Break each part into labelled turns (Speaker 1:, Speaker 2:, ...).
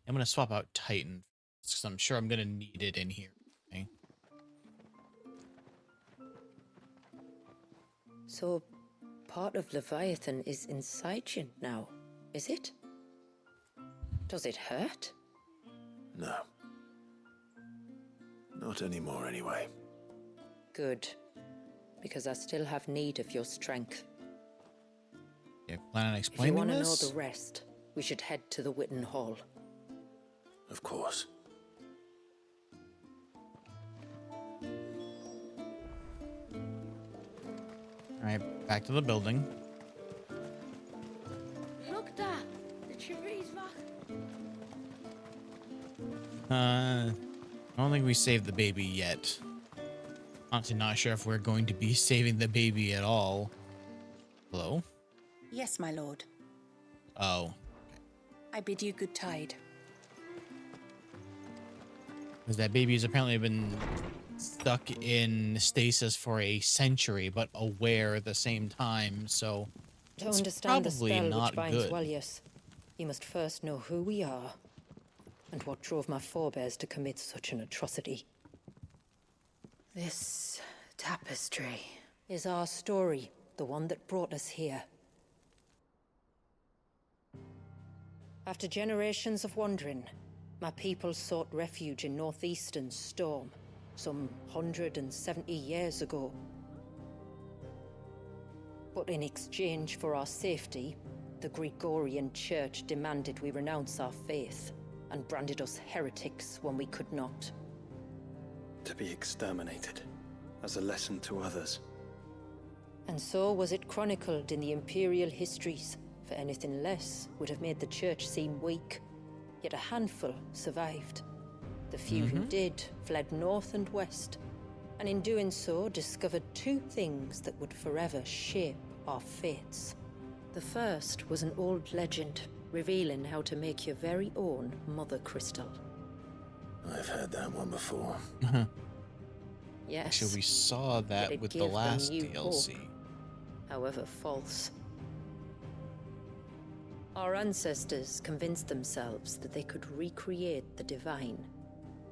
Speaker 1: I'm gonna swap out Titan because I'm sure I'm gonna need it in here. Okay.
Speaker 2: So, part of Leviathan is inside you now, is it? Does it hurt?
Speaker 3: No. Not anymore, anyway.
Speaker 2: Good. Because I still have need of your strength.
Speaker 1: Yeah, plan on
Speaker 2: If you
Speaker 1: explaining
Speaker 2: want to know
Speaker 1: this?
Speaker 2: the rest, we should head to the Witten Hall.
Speaker 3: Of course.
Speaker 1: Alright, back to the building.
Speaker 4: Look there, the trees back.
Speaker 1: I don't think we saved the baby yet. Honestly, not sure if we're going to be saving the baby at all. Hello?
Speaker 5: Yes, my lord.
Speaker 1: Oh.
Speaker 5: I bid you good tide.
Speaker 1: Because that baby has apparently been stuck in stasis for a century, but aware at the same time, so
Speaker 2: To
Speaker 1: it's
Speaker 2: understand the
Speaker 1: probably
Speaker 2: spell
Speaker 1: not
Speaker 2: which binds
Speaker 1: good.
Speaker 2: Waljas, you must first know who we are, and what drove my forebears to commit such an atrocity. This tapestry is our story, the one that brought us here. After generations of wandering, my people sought refuge in northeastern Storm, some 170 years ago. But in exchange for our safety, the Gregorian Church demanded we renounce our faith, and branded us heretics when we could not.
Speaker 6: To be exterminated, as a lesson to others.
Speaker 2: And so was it chronicled in the imperial histories, for anything less would have made the church seem weak. Yet a handful survived. The few who did fled north and west, and in doing so discovered two things that would forever shape our fates. The first was an old legend, revealing how to make your very own Mother Crystal.
Speaker 3: I've heard that one before.
Speaker 2: Yes,
Speaker 1: Actually, we saw
Speaker 2: but
Speaker 1: that
Speaker 2: it
Speaker 1: with the
Speaker 2: gave them
Speaker 1: last
Speaker 2: new
Speaker 1: DLC.
Speaker 2: hope, however false. Our ancestors convinced themselves that they could recreate the divine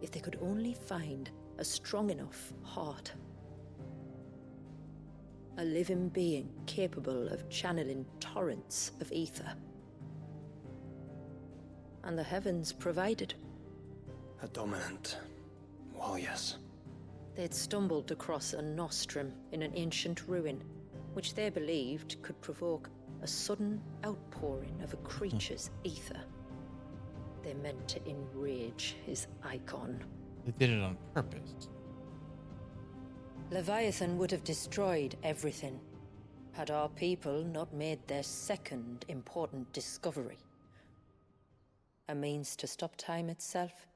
Speaker 2: if they could only find a strong enough heart. A living being capable of channeling torrents of ether. And the heavens provided.
Speaker 6: A dominant. Waljas.
Speaker 2: They'd stumbled across a nostrum in an ancient ruin, which they believed could provoke a sudden outpouring of a creature's ether. They meant to enrage his Eikon.
Speaker 1: They did it on purpose.
Speaker 2: Leviathan would have destroyed everything, had our people not made their second important discovery. A means to stop time itself.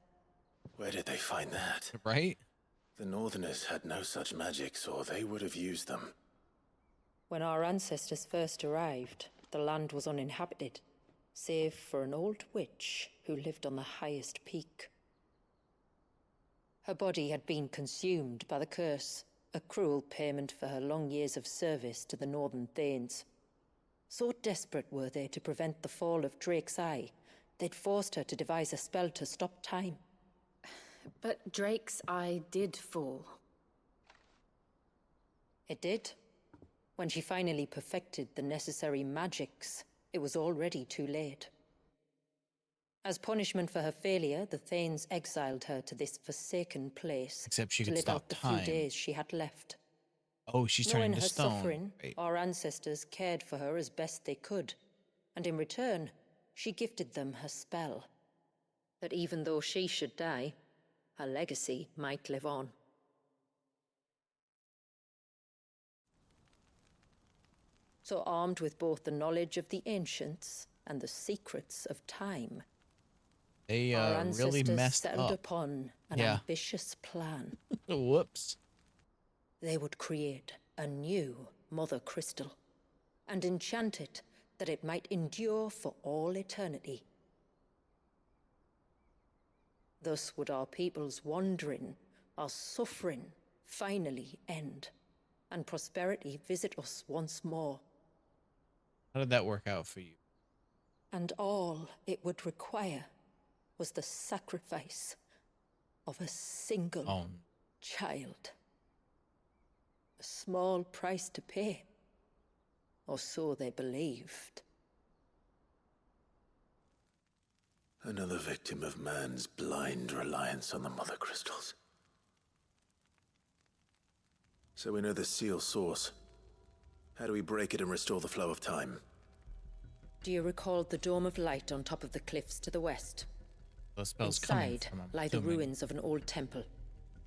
Speaker 3: Where did they find that?
Speaker 1: Right?
Speaker 3: The Northerners had no such magics, or they would have used them.
Speaker 2: When our ancestors first arrived, the land was uninhabited, save for an old witch who lived on the highest peak. Her body had been consumed by the curse, a cruel payment for her long years of service to the Northern Thanes. So desperate were they to prevent the fall of Drake's Eye, they'd forced her to devise a spell to stop time.
Speaker 4: But Drake's eye did fall.
Speaker 2: It did. When she finally perfected the necessary magicks, it was already too late. As punishment for her failure, the Thanes exiled her to this forsaken place.
Speaker 1: Except she
Speaker 2: to
Speaker 1: could
Speaker 2: live
Speaker 1: stop
Speaker 2: out the
Speaker 1: time.
Speaker 2: few days she had left.
Speaker 1: Oh, she's
Speaker 2: Knowing
Speaker 1: turning to
Speaker 2: her
Speaker 1: stone.
Speaker 2: suffering,
Speaker 1: Right.
Speaker 2: our ancestors cared for her as best they could, and in return, she gifted them her spell. That even though she should die, her legacy might live on. So armed with both the knowledge of the ancients and the secrets of time,
Speaker 1: They
Speaker 2: our
Speaker 1: really
Speaker 2: ancestors
Speaker 1: messed
Speaker 2: settled
Speaker 1: up.
Speaker 2: upon an
Speaker 1: Yeah.
Speaker 2: ambitious plan.
Speaker 1: Whoops.
Speaker 2: They would create a new Mother Crystal and enchant it that it might endure for all eternity. Thus would our people's wandering, our suffering, finally end, and prosperity visit us once more.
Speaker 1: How did that work out for you?
Speaker 2: And all it would require was the sacrifice of a single
Speaker 1: Oh,
Speaker 2: child. A small price to pay, or so they believed.
Speaker 3: Another victim of man's blind reliance on the Mothercrystals. So we know the seal source. How do we break it and restore the flow of time?
Speaker 2: Do you recall the dome of light on top of the cliffs to the west?
Speaker 1: those spells coming
Speaker 2: Inside
Speaker 1: from, I'm
Speaker 2: lie the
Speaker 1: assuming.
Speaker 2: ruins of an old temple.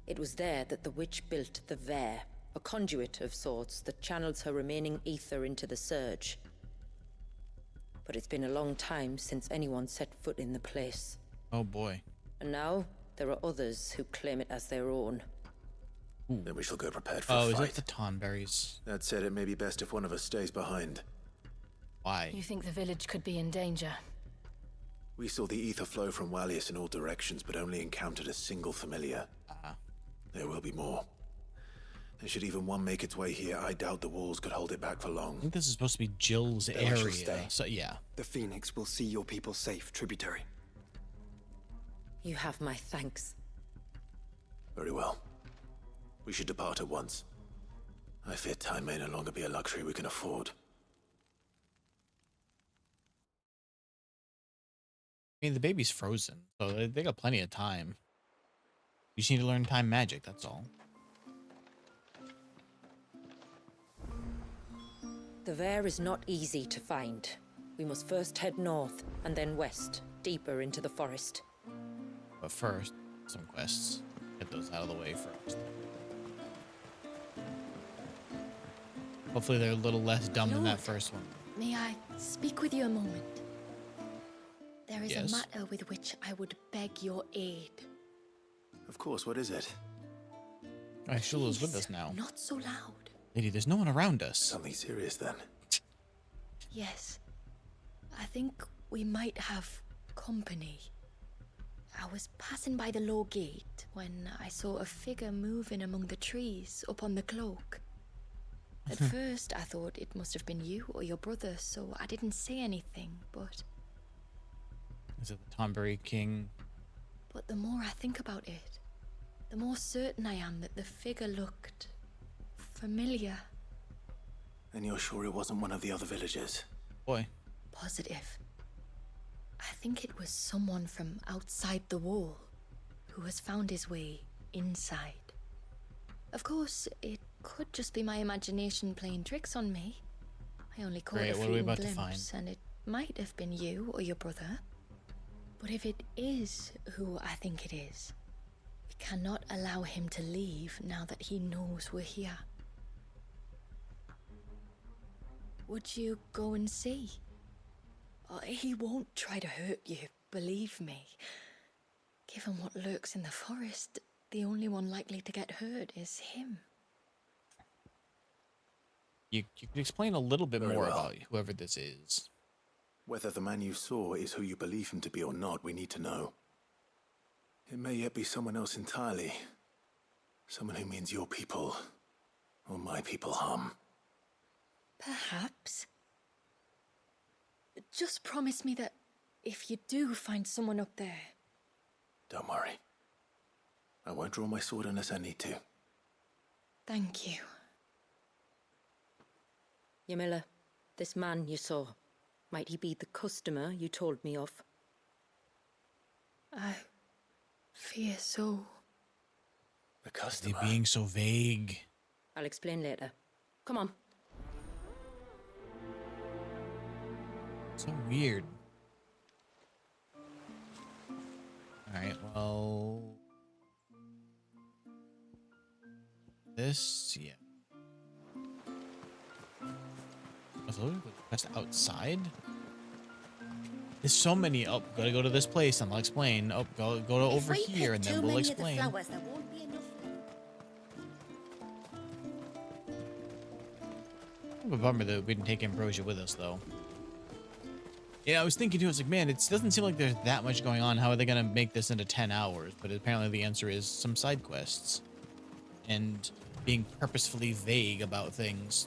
Speaker 2: It was there that the witch built the Ver, a conduit of sorts that channels her remaining aether into the surge. But it's been a long time since anyone set foot in the place.
Speaker 1: Oh boy.
Speaker 2: And now, there are others who claim it as their own.
Speaker 3: Then we shall go prepared for
Speaker 1: Oh,
Speaker 3: a
Speaker 1: is
Speaker 3: fight.
Speaker 1: it the Tonberrys?
Speaker 3: That said, it may be best if one of us stays behind.
Speaker 1: Why?
Speaker 4: You think the village could be in danger?
Speaker 3: We saw the ether flow from Waljas in all directions, but only encountered a single familiar. There will be more. And should even one make its way here, I doubt the walls could hold it back for
Speaker 1: I
Speaker 3: long.
Speaker 1: think this is supposed to be Jill's
Speaker 6: Then I shall
Speaker 1: area.
Speaker 6: stay.
Speaker 1: So yeah.
Speaker 6: The Phoenix will see your people safe, tributary.
Speaker 2: You have my thanks.
Speaker 3: Very well. We should depart at once. I fear time may no longer be a luxury we can afford.
Speaker 1: I mean, the baby's frozen, so they got plenty of time. You just need to learn time magic, that's all.
Speaker 2: The Ver is not easy to find. We must first head north, and then west, deeper into the forest.
Speaker 1: But first, some quests. Get those out of the way first. Hopefully they're a little less dumb than that
Speaker 7: Lord.
Speaker 1: first one.
Speaker 7: May I speak with you a moment? There is
Speaker 1: Yes.
Speaker 7: a matter with which I would beg your aid.
Speaker 3: Of course, what is it?
Speaker 1: Shula's with us
Speaker 7: Please,
Speaker 1: now.
Speaker 7: Not so loud.
Speaker 1: Lady, there's no one around us.
Speaker 3: Something serious then.
Speaker 7: Yes. I think we might have company. I was passing by the low gate when I saw a figure moving among the trees up on the cloak. At first, I thought it must have been you or your brother, so I didn't say anything, but
Speaker 1: Is it the Tonberry King?
Speaker 7: the more I think about it, the more certain I am that the figure looked familiar.
Speaker 3: And you're sure it wasn't one of the other villagers?
Speaker 1: Boy.
Speaker 7: Positive. I think it was someone from outside the wall who has found his way inside. Of course, it could just be my imagination playing tricks on me. I only caught
Speaker 1: Great,
Speaker 7: a
Speaker 1: what are we
Speaker 7: fleeting
Speaker 1: about to
Speaker 7: glimpse, and it might have been you or your brother. But if it is who I think it is, we cannot allow him to leave now that he knows we're here. Would you go and see? He won't try to hurt you, believe me. Given what lurks in the forest, the only one likely to get hurt is him.
Speaker 1: You could explain a little bit
Speaker 3: Very
Speaker 1: more
Speaker 3: well.
Speaker 1: about whoever this is.
Speaker 3: Whether the man you saw is who you believe him to be or not, we need to know. It may yet be someone else entirely. Someone who means your people, or my people, harm.
Speaker 7: Perhaps. Just promise me that if you do find someone up there,
Speaker 3: Don't worry. I won't draw my sword unless I need to.
Speaker 7: thank you.
Speaker 2: Yamila, this man you saw, might he be the customer you told me of?
Speaker 7: I fear so.
Speaker 3: The
Speaker 1: They
Speaker 3: customer.
Speaker 1: being so vague.
Speaker 2: I'll explain later. Come on.
Speaker 1: So weird. Alright, well... This, yeah. Was it just outside? There's so many. Oh, gotta go to this place and I'll explain. Oh, go to over here and then we'll explain.
Speaker 5: there won't be enough.
Speaker 1: I'm a bummer that we didn't take Ambrosia with us, though. Yeah, I was thinking too, I was like, man, it doesn't seem like there's that much going on. How are they going to make this into 10 hours? But apparently the answer is some side quests. And being purposefully vague about things.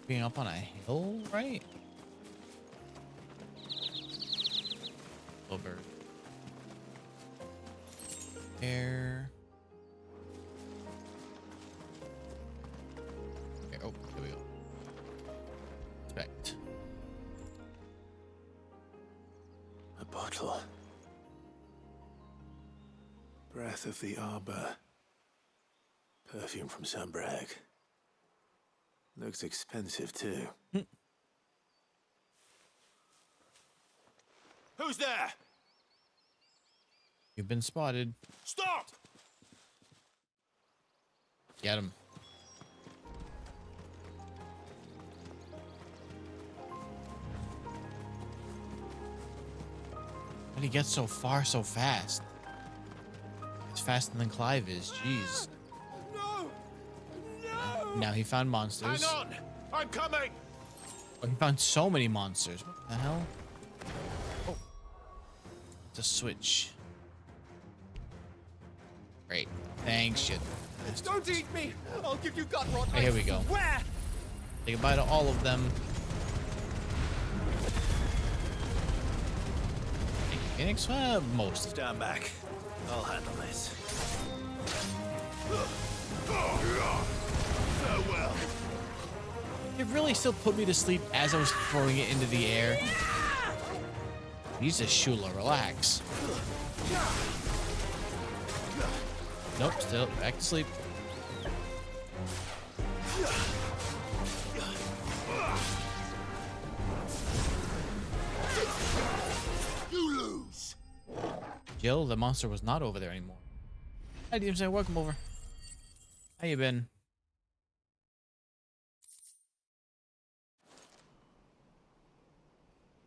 Speaker 1: Being up on a hill, right? over there. Okay, oh, there we go. Inspect.
Speaker 3: A bottle. Breath of the arbor. Perfume from some brag. Looks expensive too. Who's there?
Speaker 1: You've been spotted.
Speaker 3: Stop!
Speaker 1: Get him. How did he get so far so fast? It's faster than Clive is. Jeez.
Speaker 3: No! No!
Speaker 1: Now he found monsters.
Speaker 3: Hang on! I'm coming!
Speaker 1: Oh, he found so many monsters. What the hell? Oh. It's a switch. Great. Thanks, shit.
Speaker 8: Don't eat me! I'll give you gut rot.
Speaker 1: Hey, here we go.
Speaker 8: Where?
Speaker 1: Say goodbye to all of them. Phoenix? Most.
Speaker 3: Stand back. I'll handle this. Farewell.
Speaker 1: It really still put me to sleep as I was throwing it into the air. Jesus, Shula, relax. Nope, still back to sleep.
Speaker 3: You lose.
Speaker 1: Jill, the monster was not over there anymore. Hi, DMC, welcome over. How you been?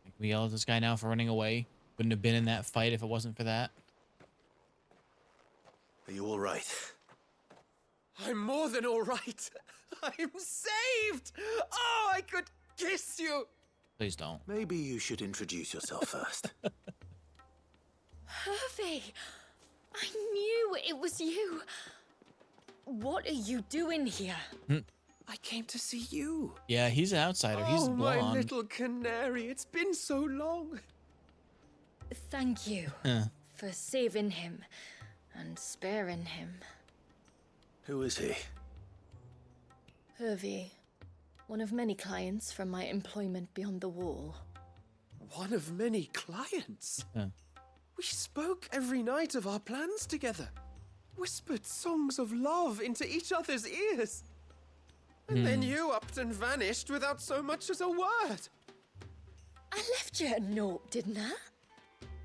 Speaker 1: Can we yell at this guy now for running away? Wouldn't have been in that fight if it wasn't for that.
Speaker 3: Are you all right?
Speaker 8: I'm more than all right. I'm saved! Oh, I could kiss you!
Speaker 1: Please don't.
Speaker 3: Maybe you should introduce yourself first.
Speaker 7: Hervey! I knew it was you. What are you doing here?
Speaker 8: I came to see you.
Speaker 1: Yeah, he's an outsider. He's
Speaker 8: Oh, my
Speaker 1: blonde.
Speaker 8: little canary. It's been so long.
Speaker 7: Thank you
Speaker 1: Huh.
Speaker 7: for saving him and sparing him.
Speaker 3: Who is he?
Speaker 7: Hervey, one of many clients from my employment beyond the wall.
Speaker 8: One of many clients.
Speaker 1: Huh.
Speaker 8: We spoke every night of our plans together. Whispered songs of love into each other's ears. And then you upped and vanished without so much as a word.
Speaker 7: I left you a note, didn't I?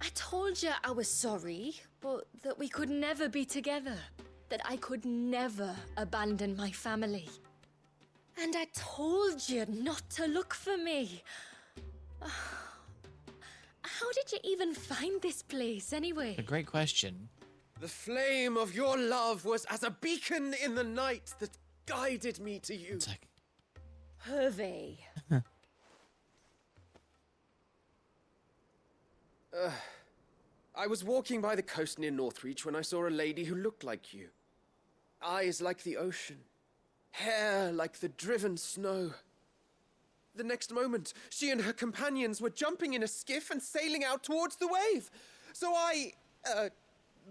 Speaker 7: I told you I was sorry, but that we could never be together. That I could never abandon my family. And I told you not to look for me. How did you even find this place, anyway?
Speaker 1: A great question.
Speaker 8: The flame of your love was as a beacon in the night that guided me to you.
Speaker 1: It's like,
Speaker 7: Hervey.
Speaker 8: I was walking by the coast near Northreach when I saw a lady who looked like you. Eyes like the ocean. Hair like the driven snow. The next moment, she and her companions were jumping in a skiff and sailing out towards the wave. So I,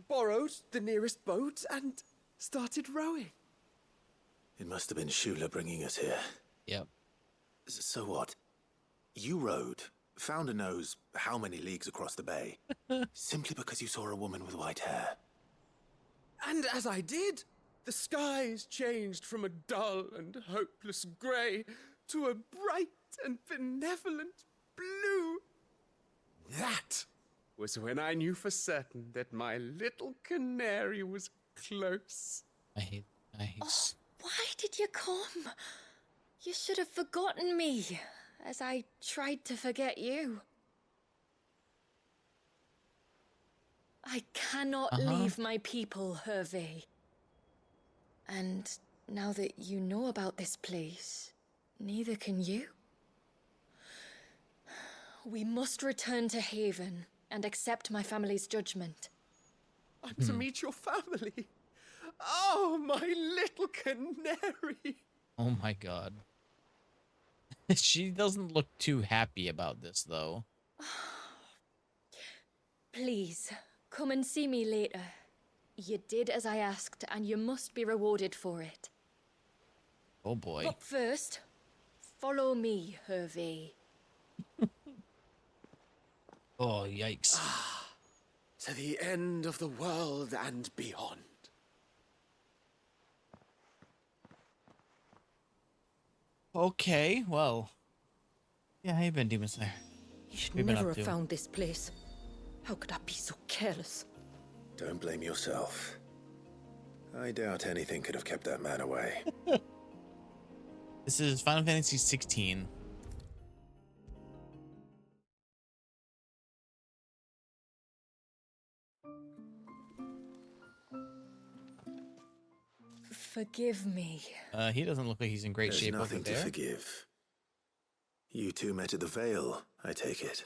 Speaker 8: borrowed the nearest boat and started rowing.
Speaker 3: It must have been Shula bringing us here.
Speaker 1: yep.
Speaker 3: So what? You rowed, found a nose how many leagues across the bay, simply because you saw a woman with white hair.
Speaker 8: And as I did, the skies changed from a dull and hopeless grey to a bright and benevolent blue. That was when I knew for certain that my little canary was close.
Speaker 1: I hate.
Speaker 7: Why did you come? You should have forgotten me, as I tried to forget you. I cannot leave my people, Hervey. And now that you know about this place, neither can you. We must return to Haven and accept my family's judgment.
Speaker 8: I'm to meet your family. Oh, my little canary.
Speaker 1: Oh my god. She doesn't look too happy about this, though.
Speaker 7: Please, come and see me later. You did as I asked, and you must be rewarded for it.
Speaker 1: Oh boy.
Speaker 7: But first, follow me, Hervé.
Speaker 1: Oh, yikes.
Speaker 8: To the end of the world and beyond.
Speaker 1: Okay, well. Yeah, how you been, Demon Slayer?
Speaker 2: You should
Speaker 1: We've been
Speaker 2: never
Speaker 1: up
Speaker 2: have
Speaker 1: to.
Speaker 2: found this place. How could I be so careless?
Speaker 3: Don't blame yourself. I doubt anything could have kept that man away.
Speaker 1: This is Final Fantasy 16.
Speaker 7: Forgive me.
Speaker 1: He doesn't look like he's in great
Speaker 3: There's
Speaker 1: shape over
Speaker 3: nothing to
Speaker 1: there.
Speaker 3: forgive. You two met at the Vale, I take it.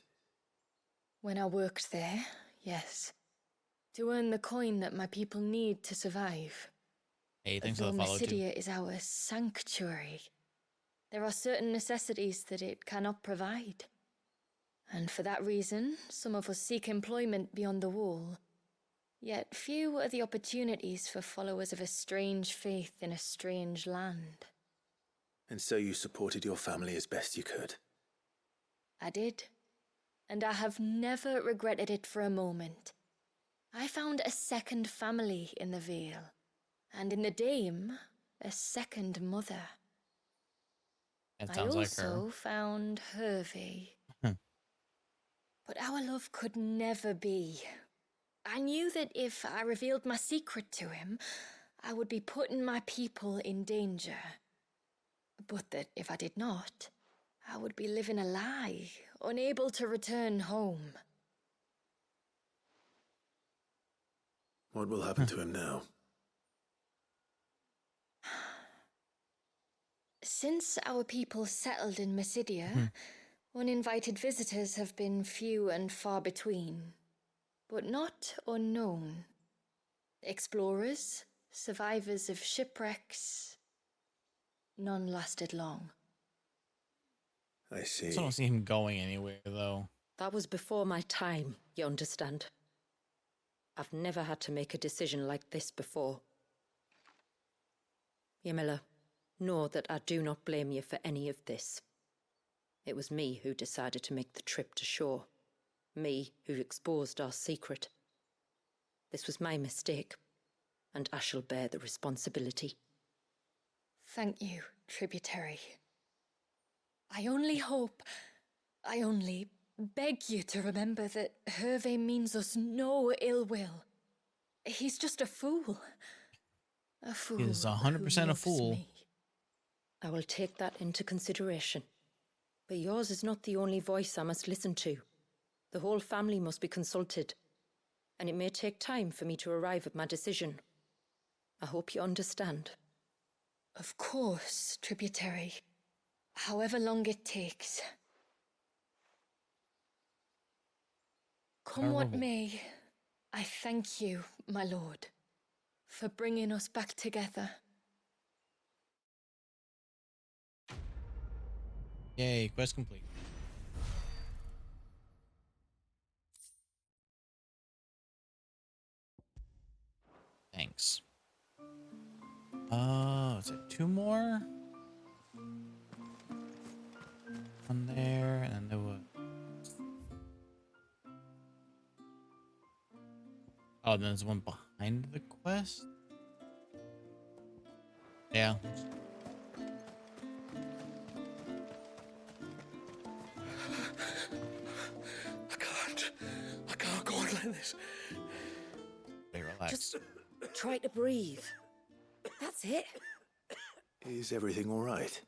Speaker 7: When I worked there, yes. To earn the coin that my people need to survive.
Speaker 1: Hey, thanks for
Speaker 7: Though
Speaker 1: the follow, too.
Speaker 7: Mysidia is our sanctuary, there are certain necessities that it cannot provide. And for that reason, some of us seek employment beyond the wall. Yet few are the opportunities for followers of a strange faith in a strange land.
Speaker 3: And so you supported your family as best you could.
Speaker 7: I did. And I have never regretted it for a moment. I found a second family in the Vale. And in the Dame, a second mother.
Speaker 1: That sounds like her.
Speaker 7: I also found Hervé. But our love could never be. I knew that if I revealed my secret to him, I would be putting my people in danger. But that if I did not, I would be living a lie, unable to return home.
Speaker 3: What will happen to him now?
Speaker 7: Since our people settled in Mysidia, uninvited visitors have been few and far between, but not unknown. Explorers, survivors of shipwrecks, none lasted long.
Speaker 3: I see.
Speaker 1: I don't see him going anywhere, though.
Speaker 2: That was before my time, you understand. I've never had to make a decision like this before. Yamila, know that I do not blame you for any of this. It was me who decided to make the trip to shore. Me who exposed our secret. This was my mistake, and I shall bear the responsibility.
Speaker 7: Thank you, tributary. I only beg you to remember that Hervé means us no ill will. He's just a fool. A fool.
Speaker 1: He is 100% a
Speaker 7: loves
Speaker 1: fool.
Speaker 7: me.
Speaker 2: I will take that into consideration. But yours is not the only voice I must listen to. The whole family must be consulted, and it may take time for me to arrive at my decision. I hope you understand.
Speaker 7: Of course, tributary. However long it takes. Come what may, I thank you, my lord, for bringing us back together.
Speaker 1: Yay, quest complete. Thanks. Is it 2 more? One there, and then there was... Oh, then there's one behind the quest? Yeah.
Speaker 8: I can't go on like this.
Speaker 1: Stay relaxed.
Speaker 9: Just try to breathe. That's it.
Speaker 3: Is everything all right?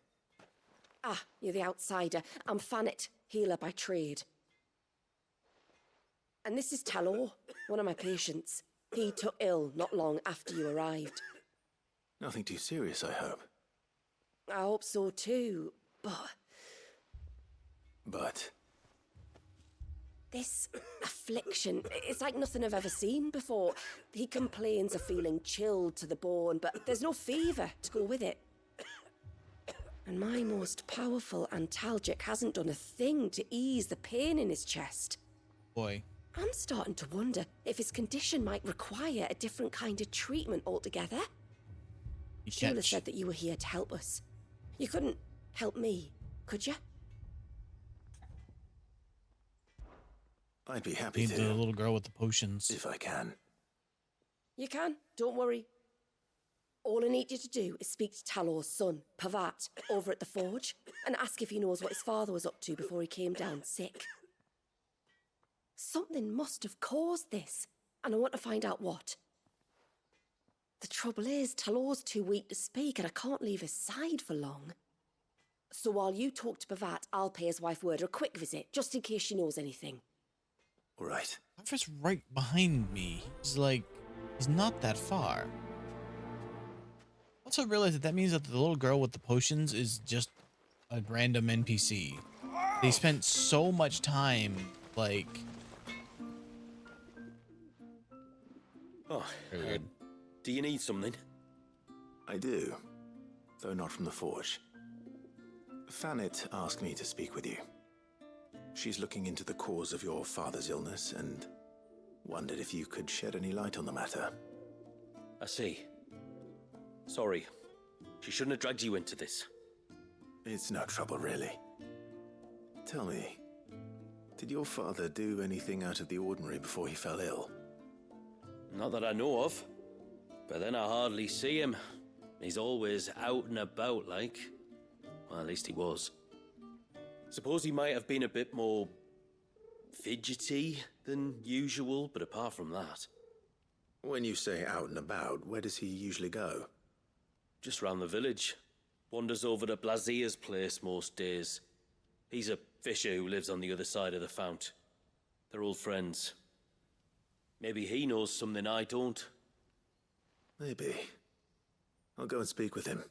Speaker 9: Ah, you're the outsider. I'm Fannet, healer by trade. And this is Talor, one of my patients. He took ill not long after you arrived.
Speaker 3: Nothing too serious, I hope.
Speaker 9: I hope so too, but...
Speaker 3: But...
Speaker 9: This affliction, it's like nothing I've ever seen before. He complains of feeling chilled to the bone, but there's no fever to go with it. And my most powerful antalgic hasn't done a thing to ease the pain in his chest.
Speaker 1: Boy.
Speaker 9: I'm starting to wonder if his condition might require a different kind of treatment altogether. Shula said that you were here to help us. You couldn't help me, could you?
Speaker 3: I'd be happy
Speaker 1: Need
Speaker 3: to.
Speaker 1: the little girl with the potions.
Speaker 3: If I can.
Speaker 9: You can, don't worry. All I need you to do is speak to Talor's son, Pavat, over at the forge, and ask if he knows what his father was up to before he came down sick. Something must have caused this, and I want to find out what. The trouble is, Talor's too weak to speak, and I can't leave his side for long. So while you talk to Pavat, I'll pay his wife word a quick visit, just in case she knows anything.
Speaker 3: All right.
Speaker 1: Clive's right behind me. He's not that far. Also realized that means that the little girl with the potions is just a random NPC. They spent so much time, like...
Speaker 6: Oh,
Speaker 1: Weird.
Speaker 6: do you need something?
Speaker 3: I do, though not from the forge. Fanit asked me to speak with you. She's looking into the cause of your father's illness and wondered if you could shed any light on the matter.
Speaker 6: I see. Sorry. She shouldn't have dragged you into this.
Speaker 3: It's no trouble, really. Tell me, did your father do anything out of the ordinary before he fell ill?
Speaker 6: Not that I know of. But then I hardly see him. He's always out and about, like. Well, at least he was. Suppose he might have been a bit more fidgety than usual, but apart from that...
Speaker 3: When you say out and about, where does he usually go?
Speaker 6: Just round the village. Wanders over to Blazier's place most days. He's a fisher who lives on the other side of the fount. They're old friends. Maybe he knows something I don't.
Speaker 3: Maybe. I'll go and speak with him.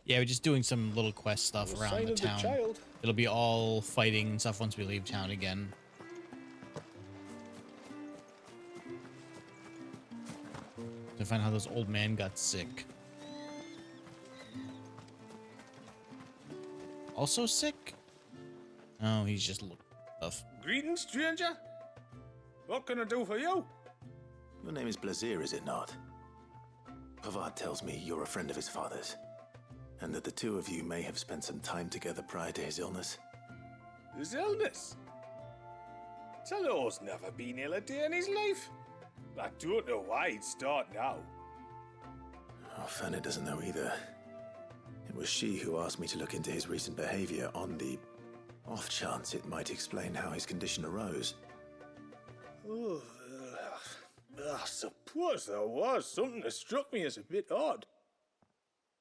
Speaker 1: Yeah, we're just doing some little quest stuff around the town. It'll be all fighting and stuff once we leave town again. To find how this old man got sick. Also sick? Oh, he's just looking tough.
Speaker 10: Greetings, stranger. What can I do for you?
Speaker 3: Your name is Blazier, is it not? Pavad tells me you're a friend of his father's, and that the two of you may have spent some time together prior to his illness.
Speaker 10: His illness? Talor's never been ill a day in his life. I don't know why he'd start now.
Speaker 3: Oh, Fanny doesn't know either. It was she who asked me to look into his recent behavior on the off chance it might explain how his condition arose.
Speaker 10: Oh, I suppose there was something that struck me as a bit odd.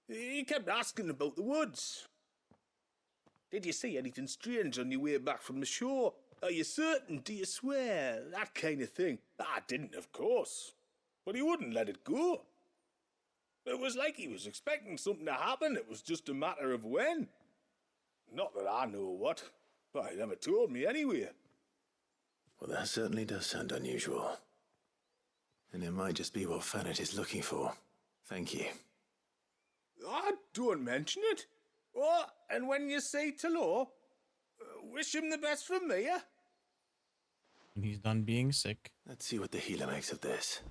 Speaker 10: He kept asking about the woods. Did you see anything strange on your way back from the shore? Are you certain? Do you swear? That kind of thing. I didn't, of course. But he wouldn't let it go. It was like he was expecting something to happen. It was just a matter of when. Not that I know what, but he never told me anyway.
Speaker 3: Well, that certainly does sound unusual. And it might just be what Fanit is looking for. Thank you.
Speaker 10: Ah, don't mention it. Oh, and when you say Talor, wish him the best from me, yeah?
Speaker 1: When he's done being sick.
Speaker 3: Let's see what the healer makes of this.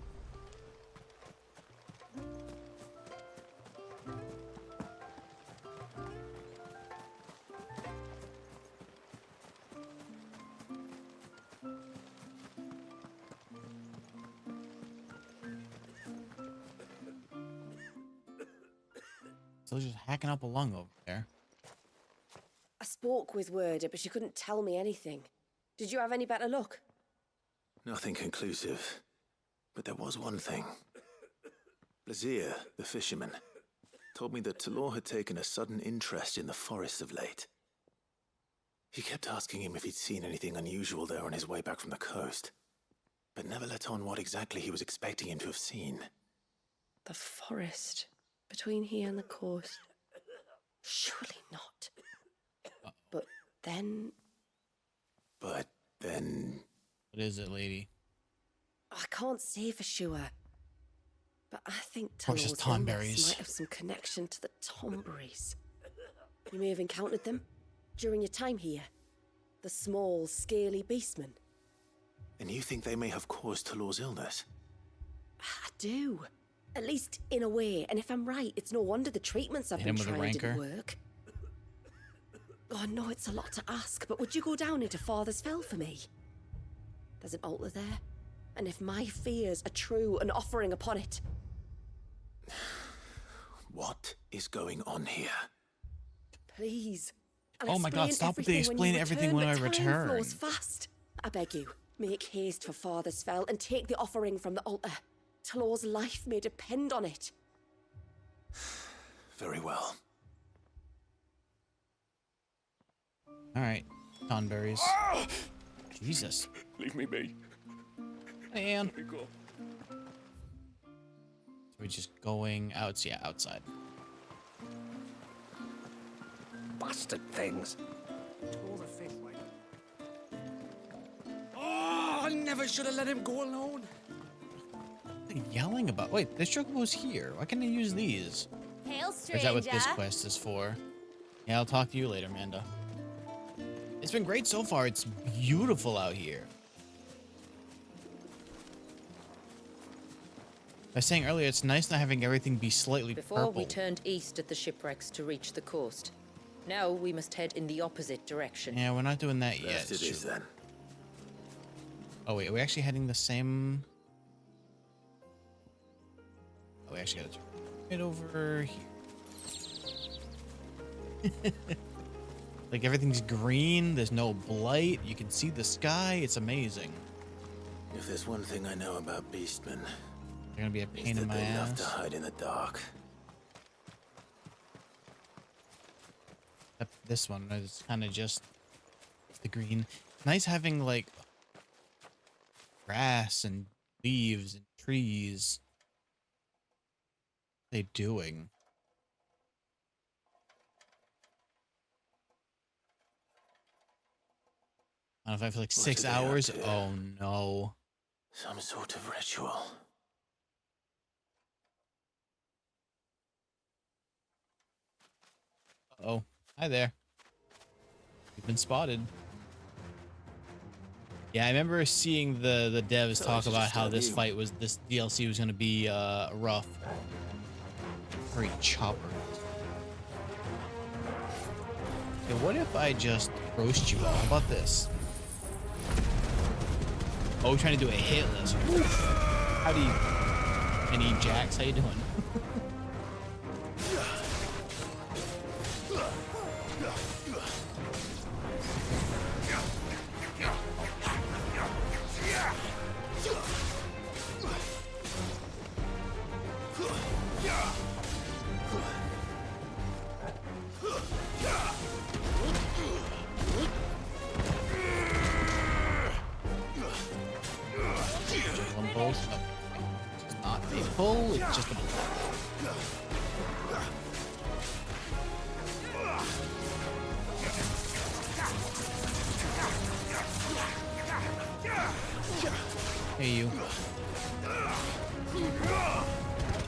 Speaker 1: Still just hacking up a lung over there.
Speaker 9: I spoke with Werder, but she couldn't tell me anything. Did you have any better luck?
Speaker 3: Nothing conclusive. But there was one thing. Blazier, the fisherman, told me that Talor had taken a sudden interest in the forest of late. He kept asking him if he'd seen anything unusual there on his way back from the coast, but never let on what exactly he was expecting him to have seen.
Speaker 9: The forest between here and the coast. Surely not. But then...
Speaker 3: What
Speaker 1: is it, lady?
Speaker 9: I can't say for sure. But I think
Speaker 1: Talor's
Speaker 9: Talor's
Speaker 1: Tonberrys.
Speaker 9: illness might have some connection to the Tonberrys. You may have encountered them during your time here. The small, scaly beastmen.
Speaker 3: And you think they may have caused Talor's illness?
Speaker 9: I do. At least in a way. And if I'm right, it's no wonder the treatments I've been trying didn't work. Oh, no, it's a lot to ask, but would you go down into Father's Fell for me? There's an altar there, and if my fears are true, an offering upon it.
Speaker 3: What is going on here?
Speaker 9: Please.
Speaker 1: Oh my God, stop with the explain everything when I return.
Speaker 9: Flows fast. I beg you, make haste for Father's Fell and take the offering from the altar. Talor's life may depend on it.
Speaker 3: Very well.
Speaker 1: All right, Tonberrys. Jesus.
Speaker 10: Leave me be.
Speaker 1: Man.
Speaker 10: Let me go.
Speaker 1: So we're just going out, yeah, outside.
Speaker 10: Bastard things. Oh, I never should have let him go alone.
Speaker 1: What are they yelling about? Wait, this chocobo's here. Why can't I use these?
Speaker 11: Hail,
Speaker 1: Or
Speaker 11: stranger.
Speaker 1: is that what this quest is for? Yeah, I'll talk to you later, Amanda. It's been great so far. It's beautiful out here. I was saying earlier, it's nice not having everything be slightly
Speaker 2: Before
Speaker 1: purple.
Speaker 2: we turned east at the shipwrecks to reach the coast. Now we must head in the opposite direction.
Speaker 1: Yeah, we're not doing that yet.
Speaker 3: Best it is then.
Speaker 1: Oh wait, are we actually heading the same? Oh, we actually gotta turn right over here. Like everything's green, there's no blight, you can see the sky, it's amazing.
Speaker 3: If there's one thing I know about beastmen,
Speaker 1: They're gonna be a pain
Speaker 3: is
Speaker 1: in
Speaker 3: that
Speaker 1: my
Speaker 3: they love
Speaker 1: ass.
Speaker 3: to hide in the dark.
Speaker 1: This one is kind of just the green. Nice having like grass and leaves and trees. What are they doing? I don't know if I feel like
Speaker 3: What
Speaker 1: 6
Speaker 3: are they up
Speaker 1: hours.
Speaker 3: to?
Speaker 1: Oh no.
Speaker 3: Some sort of ritual.
Speaker 1: Oh, hi there. You've been spotted. Yeah, I remember seeing the devs
Speaker 3: So
Speaker 1: talk
Speaker 3: it's
Speaker 1: about
Speaker 3: just
Speaker 1: how
Speaker 3: on
Speaker 1: this
Speaker 3: you.
Speaker 1: fight was, this DLC was going to be rough. Very chopper. Okay, what if I just roast you all? How about this? Oh, we're trying to do a hitless. Howdy, Penny Jax. How you doing? One bolt. Oh, it's not a pull, it's just a pull. Hey, you.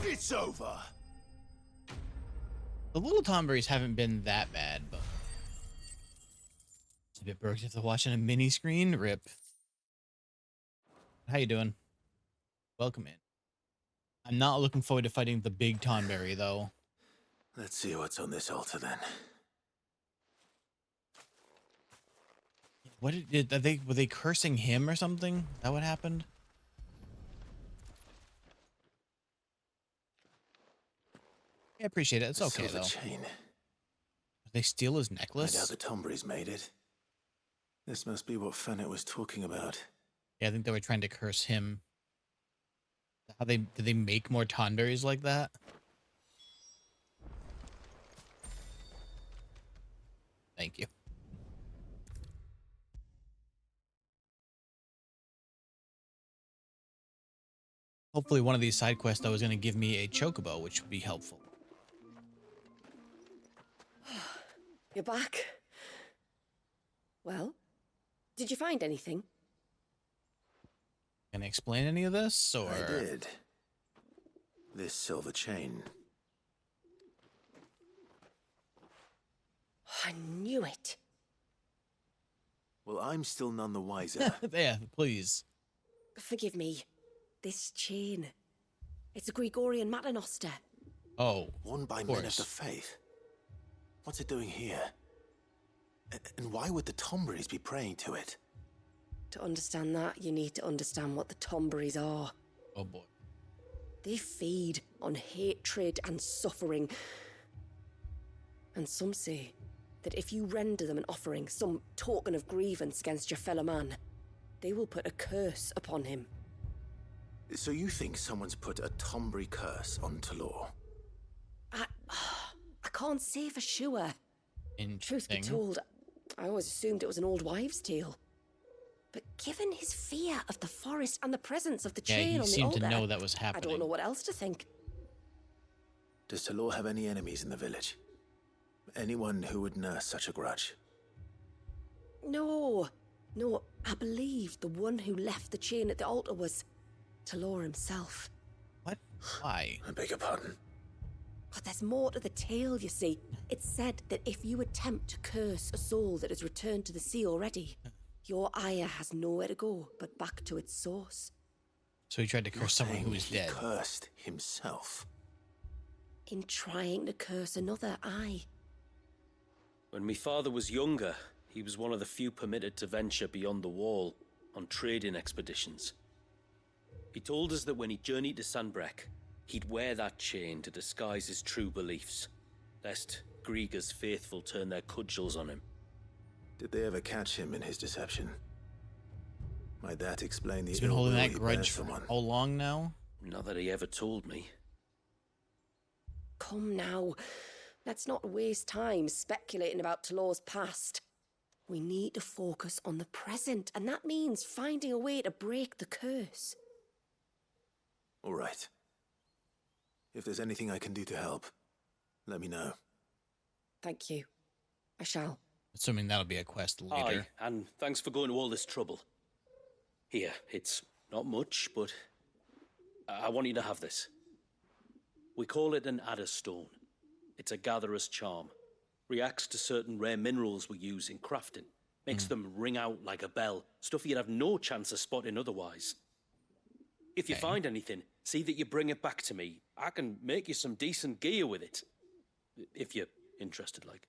Speaker 3: It's over.
Speaker 1: The little Tonberrys haven't been that bad, but it's a bit broke if they're watching a mini screen. Rip. How you doing? Welcome in. I'm not looking forward to fighting the big Tonberry though.
Speaker 3: Let's see what's on this altar then.
Speaker 1: What did were they cursing him or something? Is that what happened? I appreciate it. It's okay
Speaker 3: Silver
Speaker 1: though.
Speaker 3: chain.
Speaker 1: Did they steal his
Speaker 3: I doubt
Speaker 1: necklace?
Speaker 3: the Tonberrys made it. This must be what Fennec was talking about.
Speaker 1: Yeah, I think they were trying to curse him. How did they make more Tonberrys like that? Thank you. Hopefully one of these side quests though is going to give me a chocobo, which would be helpful.
Speaker 9: You're back. Well, did you find anything?
Speaker 1: Can I explain any of this, or?
Speaker 3: I did. This silver chain.
Speaker 9: I knew it.
Speaker 3: Well, I'm still none the wiser.
Speaker 1: Yeah, please.
Speaker 9: Forgive me. This chain. It's a Gregorian Maternoster.
Speaker 1: Oh,
Speaker 3: Worn by men of the faith. What's it doing here? And why would the Tonberrys be praying to it?
Speaker 9: To understand that, you need to understand what the Tonberrys are.
Speaker 1: Oh boy.
Speaker 9: They feed on hatred and suffering. And some say that if you render them an offering, some token of grievance against your fellow man, they will put a curse upon him.
Speaker 3: So you think someone's put a Tonberry curse on Talor?
Speaker 9: I can't say for sure. Truth be
Speaker 1: Interesting.
Speaker 9: told, I always assumed it was an old wives' tale. But given his fear of the forest and the presence of the
Speaker 1: Yeah,
Speaker 9: chain
Speaker 1: he
Speaker 9: on the
Speaker 1: seemed
Speaker 9: altar,
Speaker 1: to know that was
Speaker 9: I
Speaker 1: happening.
Speaker 9: don't know what else to think.
Speaker 3: Does Talor have any enemies in the village? Anyone who would nurse such a grudge?
Speaker 9: No, I believe the one who left the chain at the altar was Talor himself.
Speaker 1: What? Why?
Speaker 3: I beg your pardon.
Speaker 9: But there's more to the tale, you see. It's said that if you attempt to curse a soul that has returned to the sea already, your ire has nowhere to go but back to its source.
Speaker 1: So he tried to curse someone who is
Speaker 3: He
Speaker 1: dead.
Speaker 3: cursed himself.
Speaker 9: In trying to curse another, aye.
Speaker 6: When my father was younger, he was one of the few permitted to venture beyond the wall on trading expeditions. He told us that when he journeyed to Sanbreque, he'd wear that chain to disguise his true beliefs, lest Grieger's faithful turn their cudgels on him.
Speaker 3: Did they ever catch him in his deception? Might that explain the
Speaker 1: He's been
Speaker 3: ill
Speaker 1: holding
Speaker 3: will
Speaker 1: that
Speaker 3: he
Speaker 1: grudge
Speaker 3: bears
Speaker 1: for
Speaker 3: someone?
Speaker 1: how long now?
Speaker 6: Not that he ever told me.
Speaker 9: Come now, let's not waste time speculating about Talor's past. We need to focus on the present, and that means finding a way to break the curse.
Speaker 3: All right. If there's anything I can do to help, let me know.
Speaker 9: Thank you. I shall.
Speaker 1: Assuming that'll be a quest later.
Speaker 6: Aye, and thanks for going to all this trouble. Here, it's not much, but I want you to have this. We call it an adder stone. It's a gatherer's charm. Reacts to certain rare minerals we use in crafting. Makes them ring out like a bell. Stuff you'd have no chance of spotting otherwise. If you find anything, see that you bring it back to me. I can make you some decent gear with it. If you're interested, like.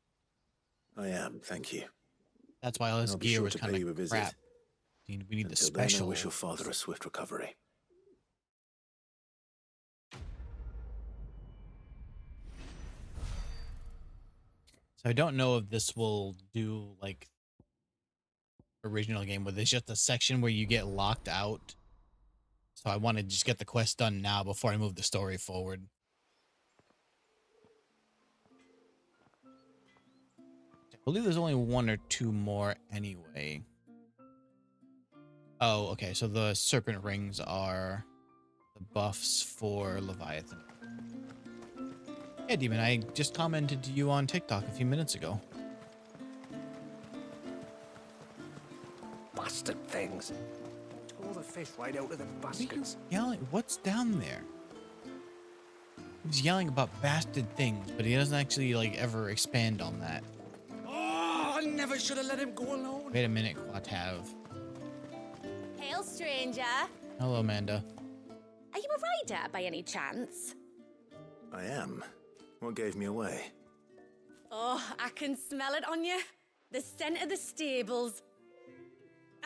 Speaker 3: I am, thank you.
Speaker 1: That's why all this
Speaker 3: I'll be
Speaker 1: gear
Speaker 3: sure
Speaker 1: was
Speaker 3: to
Speaker 1: kind
Speaker 3: pay you a
Speaker 1: of
Speaker 3: visit.
Speaker 1: crap. We need the
Speaker 3: Until
Speaker 1: special.
Speaker 3: then, I wish your father a swift recovery.
Speaker 1: So I don't know if this will do like original game where there's just a section where you get locked out. So I want to just get the quest done now before I move the story forward. I believe there's only one or two more anyway. Oh, okay. So the serpent rings are the buffs for Leviathan. Yeah, Demon, I just commented to you on TikTok a few minutes ago.
Speaker 10: Bastard things. Tore the fish right out of the baskets.
Speaker 1: Yelling, what's down there? He's yelling about bastard things, but he doesn't actually like ever expand on that.
Speaker 10: Oh, I never should have let him go alone.
Speaker 1: Wait a minute, Quatav.
Speaker 11: Hail, stranger.
Speaker 1: Hello, Amanda.
Speaker 11: Are you a rider by any chance?
Speaker 3: I am. What gave me away?
Speaker 11: Oh, I can smell it on you. The scent of the stables.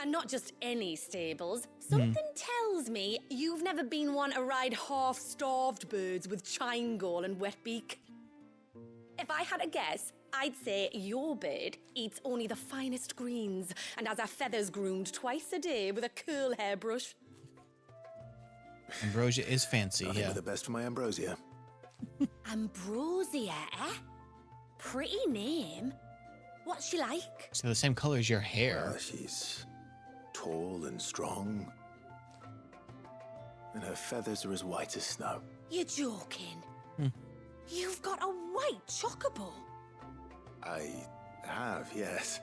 Speaker 11: And not just any stables. Something tells me you've never been one to ride half-starved birds with chine gall and wet beak. If I had a guess, I'd say your bird eats only the finest greens and has her feathers groomed twice a day with a curl hairbrush.
Speaker 1: Ambrosia is fancy,
Speaker 3: I think
Speaker 1: yeah.
Speaker 3: we're the best for my Ambrosia.
Speaker 11: Ambrosia, eh? Pretty name. What's she like?
Speaker 1: So the same color as your hair.
Speaker 3: Well, she's tall and strong. And her feathers are as white as snow.
Speaker 11: You're joking. You've got a white chocobo.
Speaker 3: I have, yes.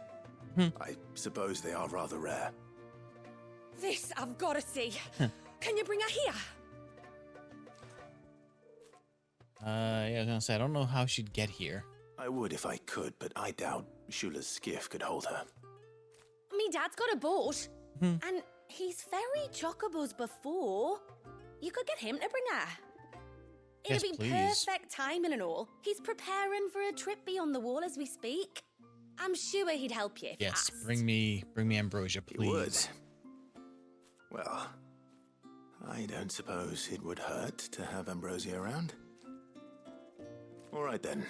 Speaker 3: I suppose they are rather rare.
Speaker 11: This I've got to see. Can you bring her here?
Speaker 1: Yeah, I was gonna say, I don't know how she'd get here.
Speaker 3: I would if I could, but I doubt Shula's skiff could hold her.
Speaker 11: Me dad's got a boat,
Speaker 1: Hmm.
Speaker 11: and he's ferried chocobos before. You could get him to bring her.
Speaker 1: Yes,
Speaker 11: It'd be
Speaker 1: please.
Speaker 11: perfect timing and all. He's preparing for a trip beyond the wall as we speak. I'm sure he'd help you if you
Speaker 1: Yes,
Speaker 11: asked.
Speaker 1: bring me Ambrosia,
Speaker 3: He would.
Speaker 1: please.
Speaker 3: Well, I don't suppose it would hurt to have Ambrosia around. All right then.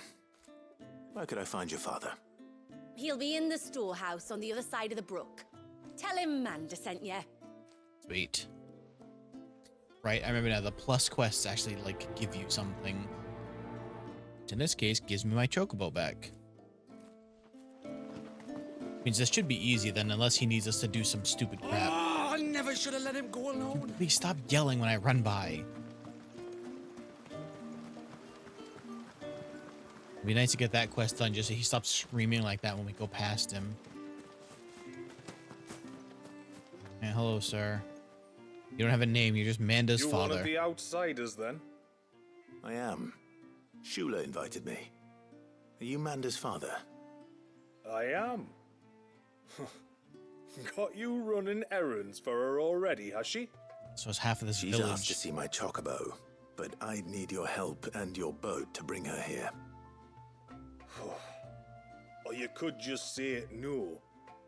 Speaker 3: Where could I find your father?
Speaker 11: He'll be in the storehouse on the other side of the brook. Tell him Manda sent you.
Speaker 1: Sweet. Right, I remember now the plus quests actually like give you something. Which in this case gives me my chocobo back. Means this should be easy then, unless he needs us to do some stupid crap.
Speaker 8: Oh, I never should have let him go alone.
Speaker 1: Please stop yelling when I run by. It'd be nice to get that quest done just so he stops screaming like that when we go past him. Yeah, hello, sir. You don't have a name, you're just Manda's
Speaker 10: You
Speaker 1: father.
Speaker 10: one of the outsiders, then?
Speaker 3: I am. Shula invited me. Are you Manda's father?
Speaker 10: I am. Got you running errands for her already, has she?
Speaker 1: So it's half of this
Speaker 3: She's asked
Speaker 1: village.
Speaker 3: to see my chocobo, but I'd need your help and your boat to bring her here.
Speaker 10: Or you could just say no.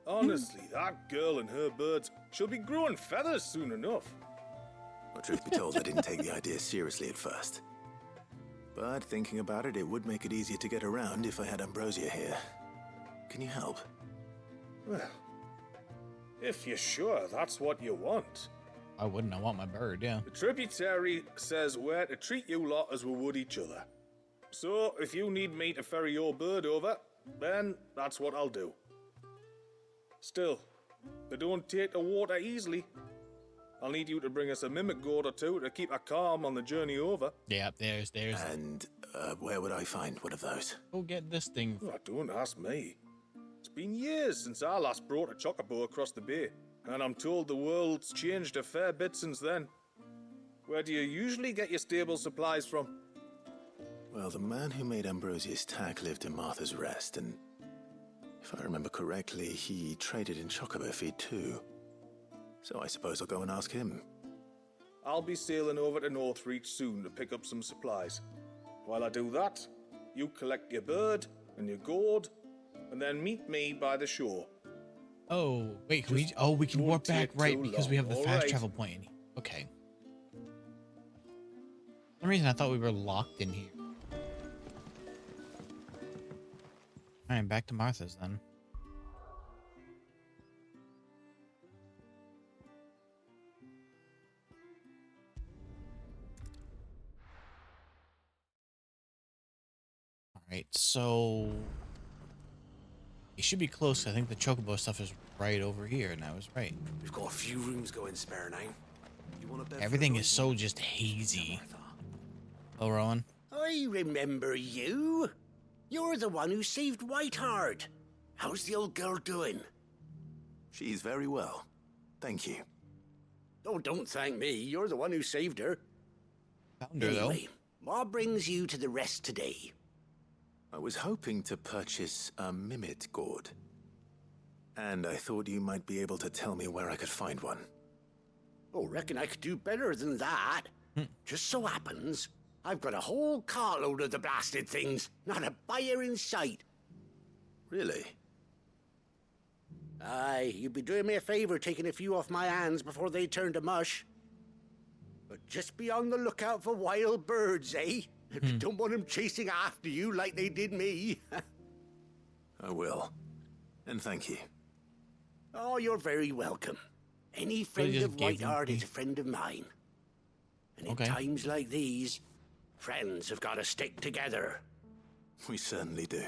Speaker 10: Honestly, that girl and her birds, she'll be growing feathers soon enough.
Speaker 3: Well, truth be told, I didn't take the idea seriously at first. But thinking about it, it would make it easier to get around if I had Ambrosia here. Can you help?
Speaker 10: Well, if you're sure that's what you want.
Speaker 1: I wouldn't. I want my bird, yeah.
Speaker 10: The tributary says we're to treat you lot as we would each other. So, if you need me to ferry your bird over, then that's what I'll do. Still, they don't take the water easily. I'll need you to bring us a mimic gourd or two to keep her calm on the journey over.
Speaker 1: Yeah, there's.
Speaker 3: And where would I find one of those?
Speaker 1: Go get this thing.
Speaker 10: Oh, don't ask me. It's been years since I last brought a chocobo across the bay, and I'm told the world's changed a fair bit since then. Where do you usually get your stable supplies from?
Speaker 3: Well, the man who made Ambrosia's tack lived in Martha's Rest, and if I remember correctly, he traded in chocobo feed too. So I suppose I'll go and ask him.
Speaker 10: I'll be sailing over to Northreach soon to pick up some supplies. While I do that, you collect your bird and your gourd, and then meet me by the shore.
Speaker 1: Oh, wait, we can
Speaker 10: don't
Speaker 1: warp back,
Speaker 10: take
Speaker 1: right,
Speaker 10: too
Speaker 1: because we have the
Speaker 10: long.
Speaker 1: fast
Speaker 10: Alright.
Speaker 1: travel point. Okay. For some reason, I thought we were locked in here. Alright, back to Martha's then. Alright, so it should be close. I think the chocobo stuff is right over here, and I was right.
Speaker 12: We've got a few rooms going spare now. You want a bed?
Speaker 1: Everything is so just hazy. Oh, Rowan.
Speaker 12: I remember you. You're the one who saved Whiteheart. How's the old girl doing?
Speaker 3: She's very well. Thank you.
Speaker 12: Oh, don't thank me. You're the one who saved her.
Speaker 1: Found her,
Speaker 12: Anyway, what brings you to the rest today?
Speaker 3: I was hoping to purchase a mimit gourd. And I thought you might be able to tell me where I could find one.
Speaker 12: Oh, reckon I could do better than that. Just so happens, I've got a whole carload of the blasted things. Not a buyer in sight.
Speaker 3: Really?
Speaker 12: Aye, you'd be doing me a favor taking a few off my hands before they turn to mush. But just be on the lookout for wild birds, eh? Don't want them chasing after you like they did me.
Speaker 3: I will. And thank you.
Speaker 12: Oh, you're very welcome. Any friend
Speaker 1: just
Speaker 12: of
Speaker 1: gave them
Speaker 12: Whiteheart
Speaker 1: to
Speaker 12: is
Speaker 1: me.
Speaker 12: a friend of mine. And in
Speaker 1: Okay.
Speaker 12: times like these, friends have got to stick together.
Speaker 3: We certainly do.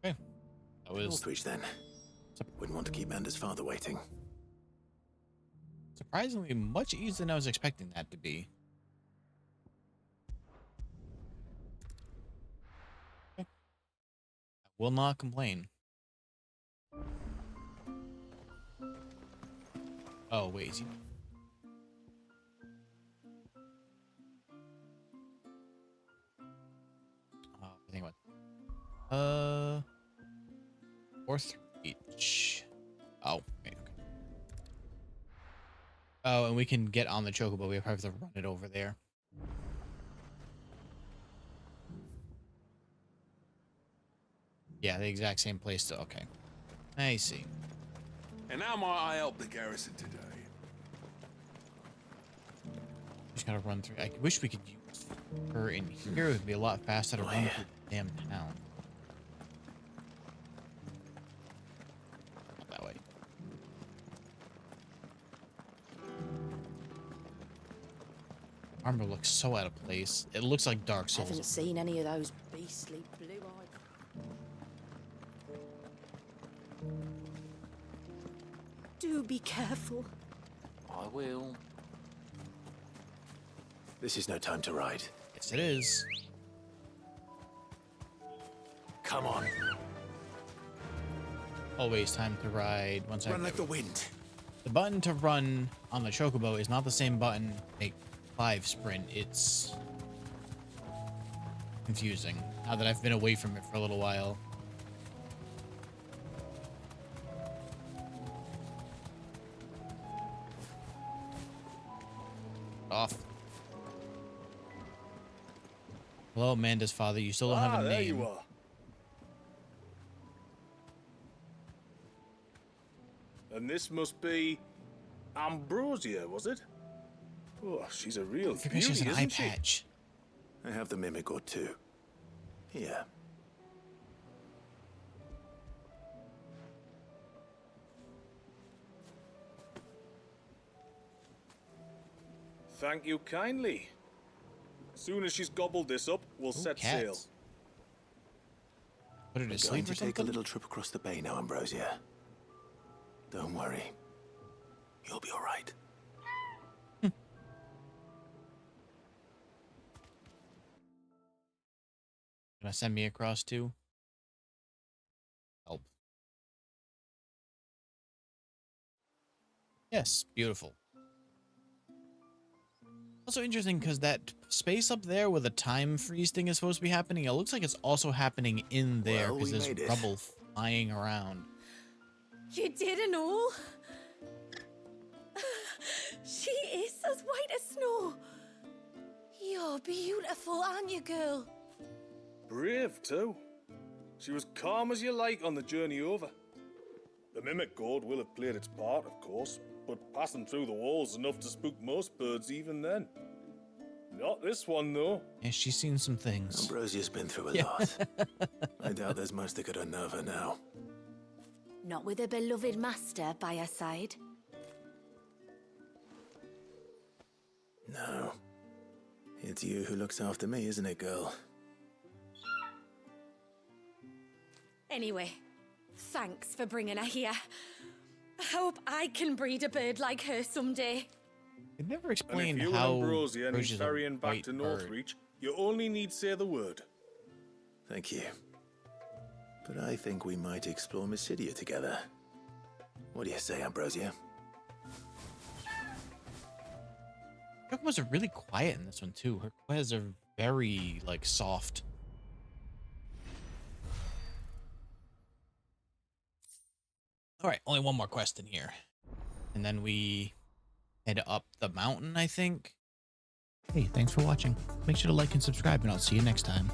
Speaker 1: Okay. That was
Speaker 3: Northreach then. Wouldn't want to keep Manda's father waiting.
Speaker 1: surprisingly much easier than I was expecting that to be. Okay. I will not complain. Oh, wait, is he? Oh, I think what? Or 3. Oh, and we can get on the chocobo. We have to run it over there. Yeah, the exact same place. Okay. I see.
Speaker 13: And how might I help the garrison today?
Speaker 1: Just gotta run through. I wish we could use her in here. It would be a lot faster to run through the damn town. Not that way. Armor looks so out of place. It looks like Dark Souls.
Speaker 2: Haven't seen any of those beastly blue-eyed. Do be careful.
Speaker 6: I will.
Speaker 3: This is no time to ride.
Speaker 1: Yes, it is.
Speaker 3: Come on.
Speaker 1: Always time to ride. Once
Speaker 3: Run like the wind.
Speaker 1: The button to run on the chocobo is not the same button to make Clive sprint. It's confusing now that I've been away from it for a little while. Off. Hello, Amanda's father. You still don't have a name.
Speaker 10: There you are. And this must be Ambrosia, was it? Oh, she's a real beauty,
Speaker 1: She's an eye
Speaker 10: isn't she?
Speaker 1: patch.
Speaker 3: I have the mimic or two. Here.
Speaker 10: Thank you kindly. As soon as she's gobbled this up, we'll set
Speaker 1: cats.
Speaker 10: sail.
Speaker 1: Put her to
Speaker 3: We're
Speaker 1: sleep
Speaker 3: going
Speaker 1: or
Speaker 3: to take a
Speaker 1: something?
Speaker 3: little trip across the bay now, Ambrosia. Don't worry. You'll be all right.
Speaker 1: Gonna send me across too? Help. Yes, beautiful. Also interesting because that space up there where the time freeze thing is supposed to be happening, it looks like it's also happening in there
Speaker 3: Well,
Speaker 1: because
Speaker 3: we
Speaker 1: there's
Speaker 3: made it.
Speaker 1: rubble flying around.
Speaker 11: You did and all. She is as white as snow. You're beautiful, aren't you, girl?
Speaker 10: Brave, too. She was calm as you like on the journey over. The mimic gourd will have played its part, of course, but passing through the walls enough to spook most birds even then. Not this one, though.
Speaker 1: Yeah, she's seen some things.
Speaker 3: Ambrosia's been through a lot. I doubt there's much that could unnerve her now.
Speaker 11: Not with a beloved master by her side.
Speaker 3: No. It's you who looks after me, isn't it, girl?
Speaker 11: Anyway, thanks for bringing her here. I hope I can breed a bird like her someday.
Speaker 1: It never
Speaker 10: And
Speaker 1: explained
Speaker 10: if you
Speaker 1: how
Speaker 10: and Ambrosia need
Speaker 1: Ambrosia's a
Speaker 10: ferrying back
Speaker 1: white
Speaker 10: to
Speaker 1: bird.
Speaker 10: Northreach, you only need say the word.
Speaker 3: Thank you. But I think we might explore Mysidia together. What do you say, Ambrosia?
Speaker 1: Chocobos are really quiet in this one too. Her quests are very like soft. All right, only one more quest in here, and then we head up the mountain, I think. Hey, thanks for watching. Make sure to like and subscribe, and I'll see you next time.